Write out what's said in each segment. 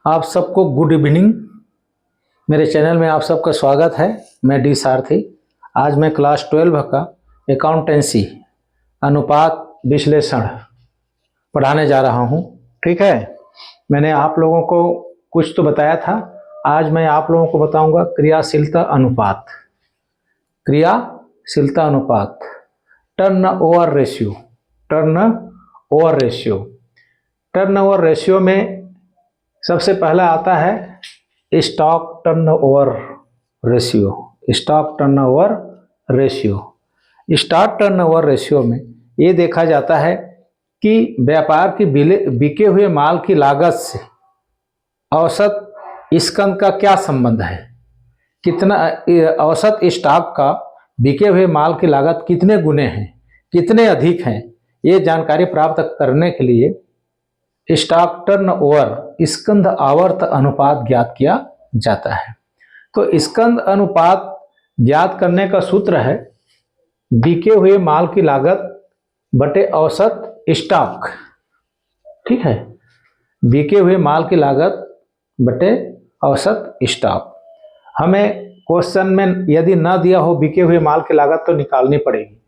आप सबको good evening. मेरे चैनल में आप सबका स्वागत है। मैं डी सारथी। आज मैं क्लास 12 का अकाउंटेंसी अनुपात विश्लेषण पढ़ाने जा रहा हूँ। ठीक है, मैंने आप लोगों को कुछ तो बताया था। आज मैं आप लोगों को बताऊंगा क्रियाशीलता अनुपात। क्रियाशीलता अनुपात, turn over ratio. Turn over ratio में सबसे पहला आता है stock turn over ratio. Stock turn over ratio में ये देखा जाता है कि व्यापार की बिके हुए माल की लागत से औसत स्कंद का क्या संबंध है। कितना औसत स्टॉक का बिके हुए माल की लागत कितने गुने हैं, कितने अधिक हैं, ये जानकारी प्राप्त करने के लिए स्टॉक टर्न ओवर स्कंद आवर्त अनुपात ज्ञात किया जाता है। तो स्कंद अनुपात ज्ञात करने का सूत्र है बिके हुए माल की लागत बटे औसत स्टॉक। ठीक है, बिके हुए माल की लागत बटे औसत स्टॉक। हमें क्वेश्चन में यदि ना दिया हो बिके हुए माल की लागत तो निकालनी पड़ेगी।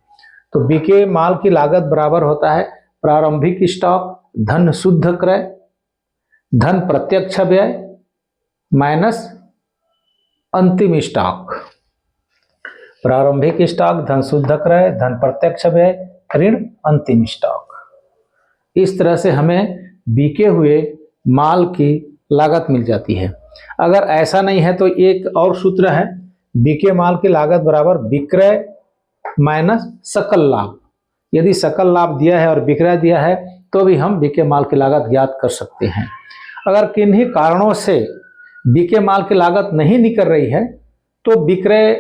तो बिके माल की लागत बराबर होता है प्रारंभिक स्टॉक धन शुद्ध क्रय धन प्रत्यक्ष व्यय माइनस अंतिम स्टॉक। प्रारंभिक स्टॉक धन शुद्ध क्रय धन प्रत्यक्ष व्यय ऋण अंतिम स्टॉक। इस तरह से हमें बिके हुए माल की लागत मिल जाती है। अगर ऐसा नहीं है तो एक और सूत्र है बिके माल की लागत बराबर विक्रय माइनस सकल लाभ। यदि सकल लाभ दिया है और विक्रय दिया है तो भी हम बिके माल की लागत ज्ञात कर सकते हैं। अगर किन्हीं कारणों से बिके माल की लागत नहीं निकल रही है तो विक्रय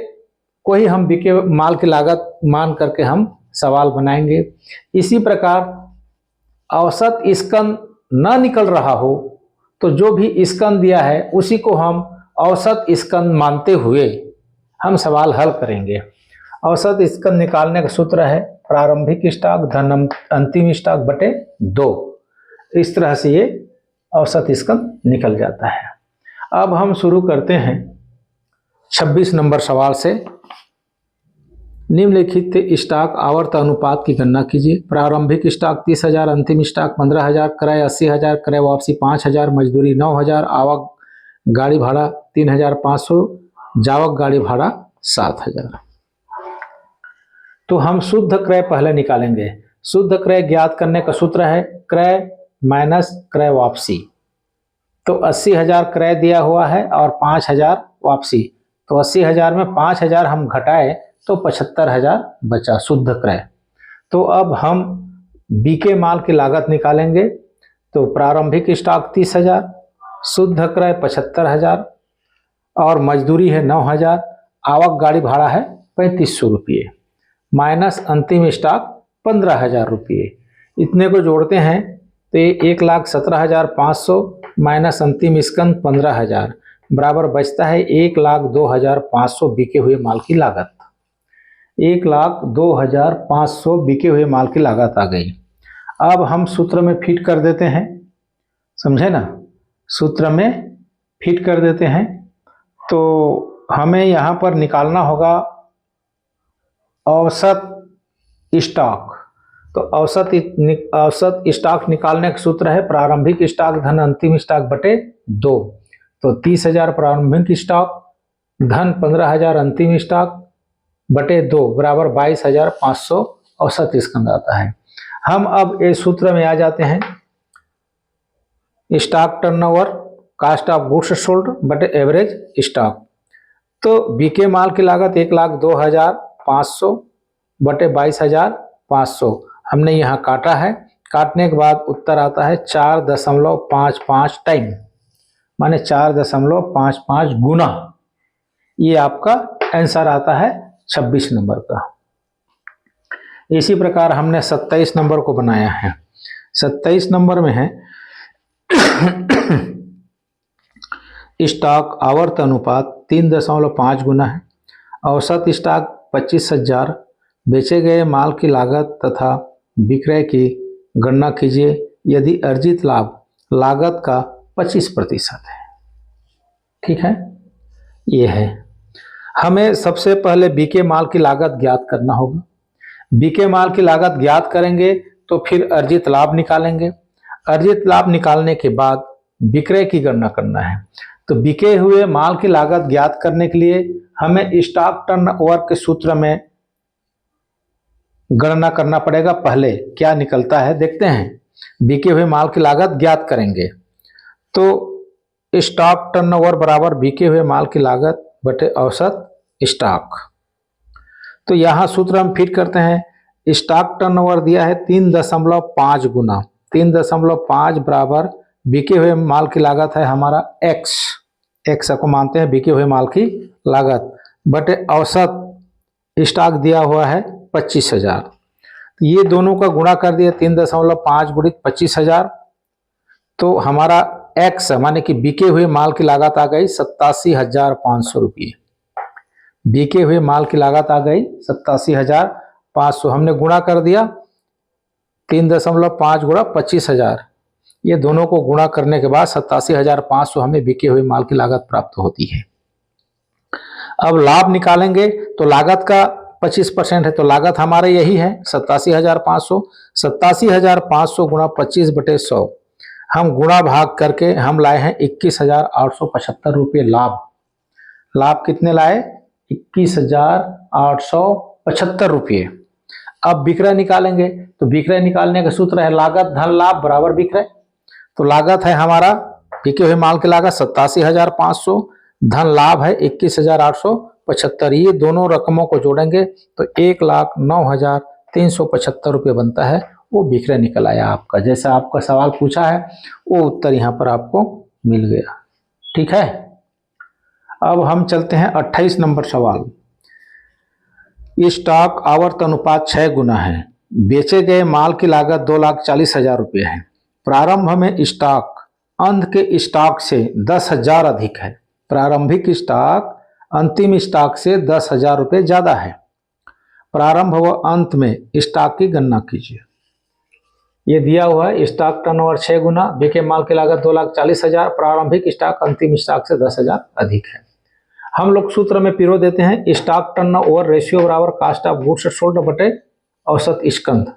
को ही हम बिके माल की लागत मान करके हम सवाल बनाएंगे। इसी प्रकार औसत स्कंद ना निकल रहा हो तो जो भी स्कंद दिया है उसी को हम औसत स्कंद मानते हुए हम सवाल हल करेंगे। औसत स्कंद निकालने का सूत्र है प्रारंभिक स्टॉक धन अंतिम स्टॉक बटे 2। इस तरह से ये औसत स्कंद निकल जाता है। अब हम शुरू करते हैं 26 नंबर सवाल से। निम्नलिखित स्टॉक आवर्त अनुपात की गणना कीजिए। प्रारंभिक स्टॉक 30,000, अंतिम स्टॉक 15,000, क्रय 80,000, क्रय वापसी 5,000, मजदूरी 9,000, आवक गाड़ी भाड़ा 3,500, जावक गाड़ी भाड़ा 7,000। तो हम शुद्ध क्रय पहले निकालेंगे। शुद्ध क्रय ज्ञात करने का सूत्र है क्रय माइनस क्रय वापसी। तो 80,000 क्रय दिया हुआ है और 5,000 वापसी। तो 80,000 में 5,000 हम घटाए तो 75,000 बचा शुद्ध क्रय। तो अब हम बिके माल की लागत निकालेंगे। तो प्रारंभिक स्टॉक 30,000, शुद्ध क्रय 75,000 और मजदूरी है 9,000, आवक गाड़ी भाड़ा है 3,500 रुपये माइनस अंतिम स्टॉक 15,000 रुपये। इतने को जोड़ते हैं तो ये 1,17,500 माइनस अंतिम स्कंद 15,000 बराबर बचता है 1,02,500 बिके हुए माल की लागत। 1,02,500 बिके हुए माल की लागत आ गई। अब हम सूत्र में फिट कर देते हैं, समझे ना। सूत्र में फिट कर देते हैं तो हमें यहाँ पर निकालना होगा औसत स्टॉक। तो औसत स्टॉक निकालने का सूत्र है प्रारंभिक स्टॉक धन अंतिम स्टॉक बटे 2। तो 30,000 प्रारंभिक स्टॉक धन 15,000 अंतिम स्टॉक बटे 2 बराबर 22,500 औसत स्कंद आता है। हम अब इस सूत्र में आ जाते हैं stock turnover cost of goods sold बटे एवरेज स्टॉक। तो बिके माल की लागत 1,02,500 बटे 22,500 हमने यहाँ काटा है। काटने के बाद उत्तर आता है 4.55 टाइम, माने 4.55 गुना। ये आपका आंसर आता है 26 नंबर का। इसी प्रकार हमने 27 नंबर को बनाया है। 27 नंबर में है स्टॉक आवर्त अनुपात 3.5 गुना है। औसत स्टॉक 25,000, बेचे गए माल की लागत तथा विक्रय की गणना कीजिए। यदि अर्जित लाभ लागत का 25% है। ठीक है, ये है। हमें सबसे पहले बीके माल की लागत ज्ञात करना होगा। बीके माल की लागत ज्ञात करेंगे तो फिर अर्जित लाभ निकालेंगे। अर्जित लाभ निकालने के बाद विक्रय की गणना करना है। तो बिके हुए माल की लागत ज्ञात करने के लिए हमें स्टॉक टर्नओवर के सूत्र में गणना करना पड़ेगा। पहले क्या निकलता है देखते हैं। बिके हुए माल की लागत ज्ञात करेंगे तो स्टॉक टर्नओवर बराबर बिके हुए माल की लागत बटे औसत स्टॉक। तो यहां सूत्र हम फिट करते हैं। स्टॉक टर्नओवर दिया है 3.5 गुना। 3.5 बराबर बिके हुए माल की लागत है हमारा एक्स को मानते हैं बिके हुए माल की लागत बटे औसत स्टॉक दिया हुआ है 25,000। ये दोनों का गुणा कर दिया 3.5 गुणित 25,000 तो हमारा एक्स माने कि बिके हुए माल की लागत आ गई 87,500 रुपये। बिके हुए माल की लागत आ गई 87,500। हमने गुणा कर दिया 3.5 गुणा 25,000। ये दोनों को गुणा करने के बाद 87,500 हमें बिके हुए माल की लागत प्राप्त होती है। अब लाभ निकालेंगे तो लागत का 25% है तो लागत हमारे यही है 87,500। 87,500 गुणा 25/100 हम गुणा भाग करके हम लाए हैं 21,875 रुपये लाभ। लाभ कितने लाए? 21,875 रुपये। अब विक्रय निकालेंगे तो विक्रय निकालने का सूत्र है लागत धन लाभ बराबर विक्रय। तो लागत है हमारा बिके हुए माल की लागत 87,500, धन लाभ है 21,875। ये दोनों रकमों को जोड़ेंगे तो 1,09,375 रुपये बनता है। वो विक्रय निकल आया आपका। जैसा आपका सवाल पूछा है वो उत्तर यहाँ पर आपको मिल गया। ठीक है, अब हम चलते हैं 28 नंबर सवाल। स्टॉक आवर्त अनुपात 6 गुना है। बेचे गए माल की लागत 2,40,000 रुपये है। प्रारंभ में स्टॉक अंत के स्टॉक से 10,000 अधिक है। प्रारंभिक स्टॉक अंतिम स्टॉक से 10,000 रुपये ज्यादा है। प्रारंभ व अंत में स्टॉक की गणना कीजिए। ये दिया हुआ है स्टॉक टर्नओवर 6 गुना, बिके माल की लागत 2,40,000, प्रारंभिक स्टॉक अंतिम स्टॉक से 10,000 अधिक है। हम लोग सूत्र में पिरो देते हैं स्टॉक टर्नओवर रेशियो बराबर कास्ट ऑफ गुड्स सोल्ड बटे औसत स्कंध।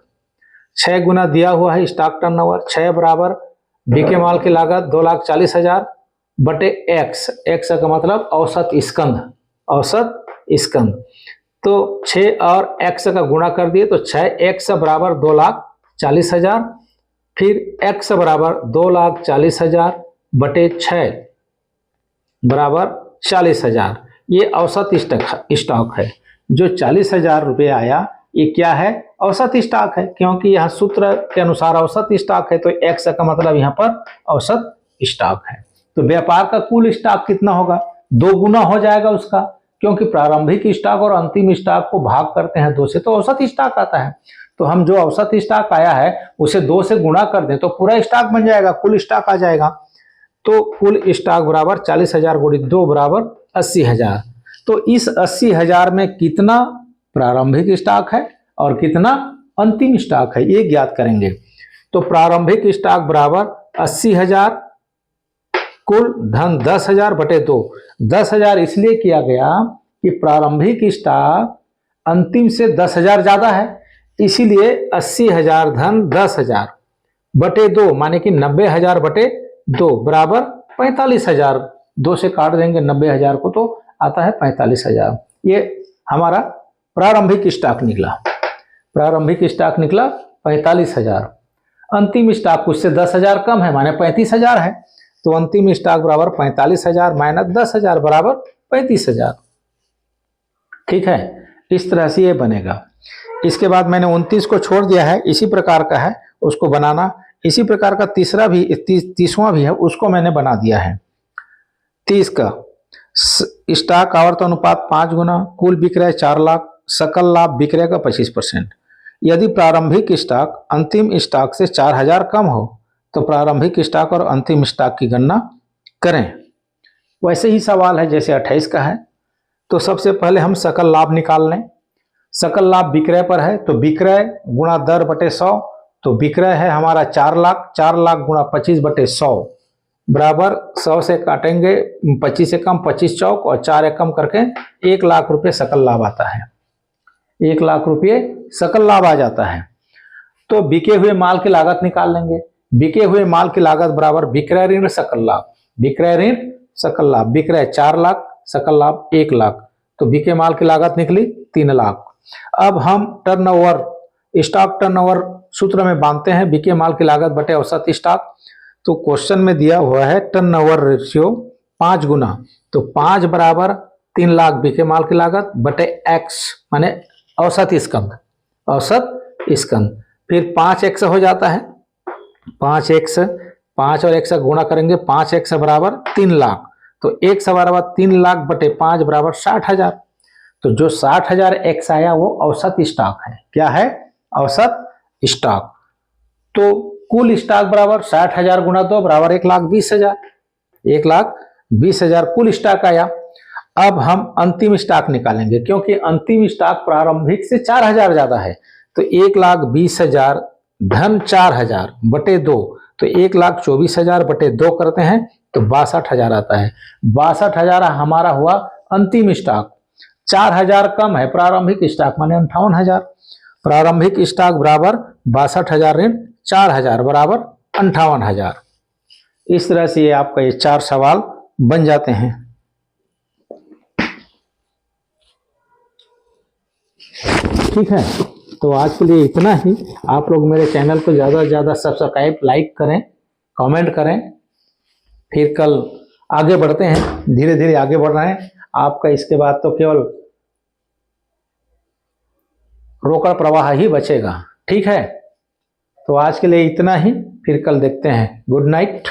6 गुना दिया हुआ है स्टॉक टर्नओवर, 6 बराबर बिके माल की लागत 2,40,000 बटे एक्स। एक्स का मतलब औसत स्कंध। औसत स्कंध तो 6 और एक्स का गुणा कर दिए तो 6x बराबर 2,40,000, फिर x बराबर 2,40,000 बटे 6 बराबर 40,000। ये औसत स्टॉक है। जो 40,000 रुपये आया ये क्या है? औसत स्टॉक है, क्योंकि यह सूत्र के अनुसार औसत स्टॉक है तो x का मतलब यहाँ पर औसत स्टॉक है। तो व्यापार का कुल स्टॉक कितना होगा? 2 गुना हो जाएगा उसका, क्योंकि प्रारंभिक स्टॉक और अंतिम स्टॉक को भाग करते हैं 2 से तो औसत स्टॉक आता है। तो हम जो औसत स्टॉक आया है उसे 2 से गुणा कर दें तो पूरा स्टॉक बन जाएगा, कुल स्टॉक आ जाएगा। तो कुल स्टॉक बराबर 40,000 गुणित 2 बराबर 80,000। तो इस 80,000 में कितना प्रारंभिक स्टॉक है और कितना अंतिम स्टॉक है ये ज्ञात करेंगे। तो प्रारंभिक स्टॉक बराबर 80,000 कुल धन 10,000 बटे 2। 10,000 इसलिए किया गया कि प्रारंभिक स्टॉक अंतिम से 10,000 ज्यादा है, इसीलिए 80,000 धन 10,000 बटे 2 माने कि 90,000 बटे 2 बराबर 45,000। 2 से काट देंगे 90,000 को तो आता है 45,000। ये हमारा प्रारंभिक स्टॉक निकला। प्रारंभिक स्टॉक निकला 45,000। अंतिम स्टॉक उससे 10,000 कम है माने 35,000 है। तो अंतिम स्टॉक बराबर 45,000 माइनस 10,000 बराबर 35,000। ठीक है, इस तरह से ये बनेगा। इसके बाद मैंने 29 को छोड़ दिया है, इसी प्रकार का है उसको बनाना। इसी प्रकार का तीसरा भी 30वां भी है, उसको मैंने बना दिया है। 30 का स्टॉक आवर्त अनुपात 5 गुना, कुल विक्रय 4 लाख, सकल लाभ विक्रय का 25%। यदि प्रारंभिक स्टॉक अंतिम स्टॉक से 4,000 कम हो तो प्रारंभिक स्टॉक और अंतिम स्टॉक की गणना करें। वैसे ही सवाल है जैसे 28 का है। तो सबसे पहले हम सकल लाभ निकाल लें। सकल लाभ विक्रय पर है तो विक्रय गुणा दर बटे 100। तो विक्रय है हमारा 4 लाख, 4 लाख गुणा 25/100 बराबर 100 से काटेंगे 25 एकम 25 चौक और 4 एकम करके 1 लाख रुपए सकल लाभ आता है। 1 लाख रुपये सकल लाभ आ जाता है। तो बिके हुए माल की लागत निकाल लेंगे। बिके हुए माल की लागत बराबर विक्रय ऋण सकल लाभ। विक्रय ऋण सकल लाभ, विक्रय 4 लाख, सकल लाभ 1 लाख, तो बिके माल की लागत निकली 3 लाख। अब हम टर्नओवर, स्टॉक टर्नओवर सूत्र में बांधते हैं, बिके माल की लागत बटे औसत स्टॉक। तो क्वेश्चन में दिया हुआ है टर्नओवर रेशियो 5 गुना, तो 5 बराबर 3 लाख बिके माल की लागत बटे एक्स माने औसत स्कंद, औसत स्कंद। फिर 5x हो जाता है, 5x, 5 और x गुणा करेंगे, 5x बराबर 3 लाख, तो x बराबर 3 लाख बटे 5 बराबर 60,000। तो जो 60,000 x आया वो औसत स्टॉक है। क्या है? औसत स्टॉक। तो कुल स्टॉक बराबर 60,000 गुणा 2 बराबर 1,20,000, 1,20,000 कुल स्टॉक आया। अब हम अंतिम स्टॉक निकालेंगे, क्योंकि अंतिम स्टॉक प्रारंभिक से 4,000 ज्यादा है। तो 1,20,000 धन 4,000 बटे 2, तो 1,24,000 बटे 2 करते हैं तो 62,000 आता है। 62,000 हमारा हुआ अंतिम स्टॉक। 4,000 कम है प्रारंभिक स्टॉक माने 58,000। प्रारंभिक स्टॉक बराबर 62,000 ऋण 4,000 बराबर 58,000। इस तरह से ये आपका ये 4 सवाल बन जाते हैं। ठीक है, तो आज के लिए इतना ही। आप लोग मेरे चैनल को ज़्यादा से ज़्यादा सब्सक्राइब, लाइक करें, कमेंट करें। फिर कल आगे बढ़ते हैं, धीरे धीरे आगे बढ़ रहे हैं। आपका इसके बाद तो केवल रोकड़ प्रवाह ही बचेगा। ठीक है, तो आज के लिए इतना ही, फिर कल देखते हैं। Good night.